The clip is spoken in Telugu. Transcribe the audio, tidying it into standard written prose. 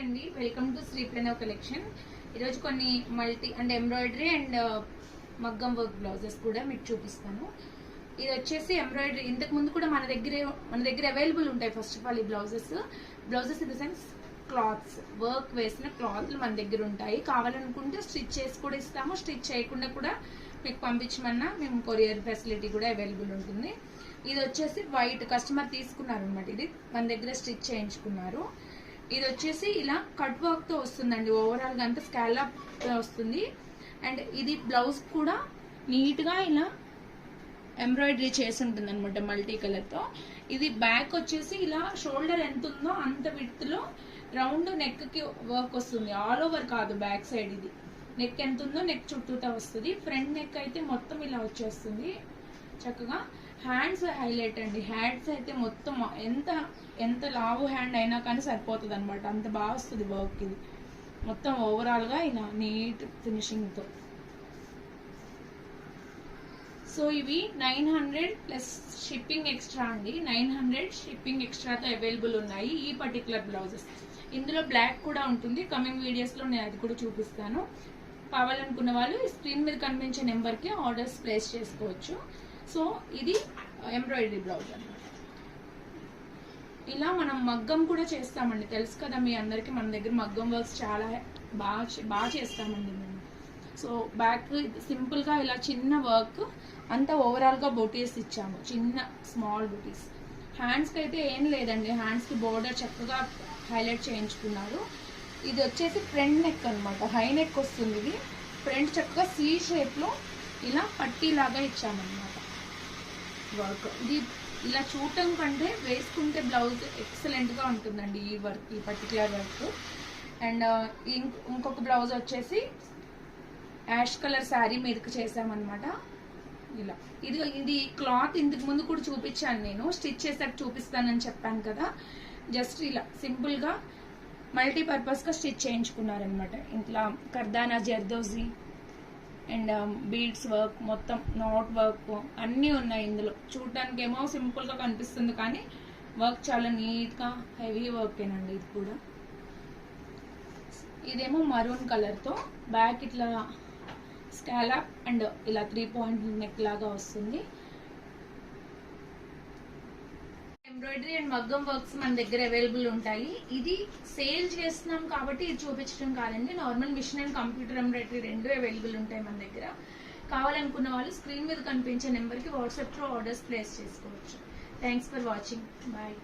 అండి, welcome to Shri Pranav collection. ఈరోజు కొన్ని మల్టీ అండ్ ఎంబ్రాయిడరీ అండ్ మగ్గం వర్క్ బ్లౌజెస్ కూడా మీకు చూపిస్తాను. ఇది వచ్చేసి ఎంబ్రాయిడరీ, ఇంతకు ముందు కూడా మన దగ్గర అవైలబుల్ ఉంటాయి. ఫస్ట్ ఆఫ్ ఆల్ ఈ blouses in the sense clothes, work వేసిన క్లాత్లు మన దగ్గర ఉంటాయి. కావాలనుకుంటే స్టిచ్ చేసి కూడా ఇస్తాము, స్టిచ్ చేయకుండా కూడా మీకు పంపించమన్నా మేము కొరియర్ ఫెసిలిటీ కూడా అవైలబుల్ ఉంటుంది. ఇది వచ్చేసి వైట్ కస్టమర్ తీసుకున్నారు అనమాట. ఇది మన దగ్గర స్టిచ్ చేయించుకున్నారు. ఇది వచ్చేసి ఇలా కట్ వర్క్ తో వస్తుందండి. ఓవరాల్ గా అంతా స్కాలప్ వస్తుంది. అండ్ ఇది బ్లౌజ్ కూడా నీట్ గా ఇలా ఎంబ్రాయిడరీ చేసి ఉంటుంది అనమాట, మల్టీ కలర్ తో. ఇది బ్యాక్ వచ్చేసి ఇలా షోల్డర్ ఎంత ఉందో అంత విడ్త్ లో రౌండ్ నెక్ కి వర్క్ వస్తుంది. ఆల్ ఓవర్ కాదు, బ్యాక్ సైడ్ ఇది నెక్ ఎంత ఉందో నెక్ చుట్టూతా వస్తుంది. ఫ్రంట్ నెక్ అయితే మొత్తం ఇలా వచ్చేస్తుంది చక్కగా. హ్యాండ్స్ హైలైట్ అండి. హ్యాండ్స్ అయితే మొత్తం ఎంత లావు హ్యాండ్ అయినా కానీ సరిపోతుంది అనమాట, అంత బాగా వస్తుంది వర్క్. ఇది మొత్తం ఓవరాల్ గా ఇలా నీట్ ఫినిషింగ్ తో. సో ఇవి 900 ప్లస్ షిప్పింగ్ ఎక్స్ట్రా అండి. 900 షిప్పింగ్ ఎక్స్ట్రాతో అవైలబుల్ ఉన్నాయి ఈ పర్టికులర్ బ్లౌజెస్. ఇందులో బ్లాక్ కూడా ఉంటుంది. కమింగ్ వీడియోస్ లో నేను అది కూడా చూపిస్తాను. కావాలనుకున్న వాళ్ళు స్క్రీన్ మీద కనిపించే నెంబర్ కి ఆర్డర్స్ ప్లేస్ చేసుకోవచ్చు. సో ఇది ఎంబ్రాయిడరీ బ్లౌజ్ అన్నమాట. ఇలా మనం మగ్గం కూడా చేస్తామండి, తెలుసు కదా మీ అందరికి. మన దగ్గర మగ్గం వర్క్స్ చాలా బాగా చేస్తామండి మేము. సో బ్యాక్ సింపుల్ గా ఇలా చిన్న వర్క్ అంతా ఓవరాల్ గా బొటీస్ ఇచ్చాము, చిన్న స్మాల్ బొటీస్. హ్యాండ్స్ కి అయితే ఏం లేదండి, హ్యాండ్స్ కి బోర్డర్ చక్కగా హైలైట్ చేయించుకున్నారు. ఇది వచ్చేసి ఫ్రంట్ నెక్ అనమాట, హై నెక్ వస్తుంది. ఇది ఫ్రంట్ చక్కగా సి షేప్ లో ఇలా పట్టీ లాగా ఇచ్చామన్నమాట వర్క్. ఇది ఇలా చూడటం కంటే వేసుకుంటే బ్లౌజ్ ఎక్సలెంట్ గా ఉంటుందండి ఈ వర్క్, ఈ పర్టికులర్ వర్క్. అండ్ ఇంకొక బ్లౌజ్ వచ్చేసి యాష్ కలర్ శారీ మీదకి చేసామన్నమాట ఇలా. ఇది క్లాత్ ఇంతకు ముందు కూడా చూపించాను నేను, స్టిచ్ చేసాక చూపిస్తానని చెప్పాను కదా. జస్ట్ ఇలా సింపుల్ గా మల్టీపర్పస్ గా స్టిచ్ చేయించుకున్నారనమాట. ఇట్లా కర్దానా జర్దోజీ అండ్ బీడ్స్ వర్క్, మొత్తం నాట్ వర్క్ అన్నీ ఉన్నాయి ఇందులో. చూడటానికి ఏమో సింపుల్ గా కనిపిస్తుంది కానీ వర్క్ చాలా నీట్ గా హెవీ వర్క్ ఏనండి ఇది కూడా. ఇదేమో మరూన్ కలర్ తో బ్యాక్ ఇట్లా స్కాలప్ అండ్ ఇలా 3 పాయింట్ నెక్ లాగా వస్తుంది. ఎంబ్రాయిడరీ అండ్ మగ్గం వర్క్స్ మన దగ్గర అవైలబుల్ ఉంటాయి. ఇది సేల్ చేస్తున్నాం కాబట్టి ఇది చూపించడం కాదండి, normal machine and computer embroidery రెండు అవైలబుల్ ఉంటాయి మన దగ్గర. కావాలనుకున్న వాళ్ళు స్క్రీన్ మీద కనిపించే నెంబర్కి వాట్సాప్ త్రూ ఆర్డర్స్ ప్లేస్ చేసుకోవచ్చు. Thanks for watching. బాయ్.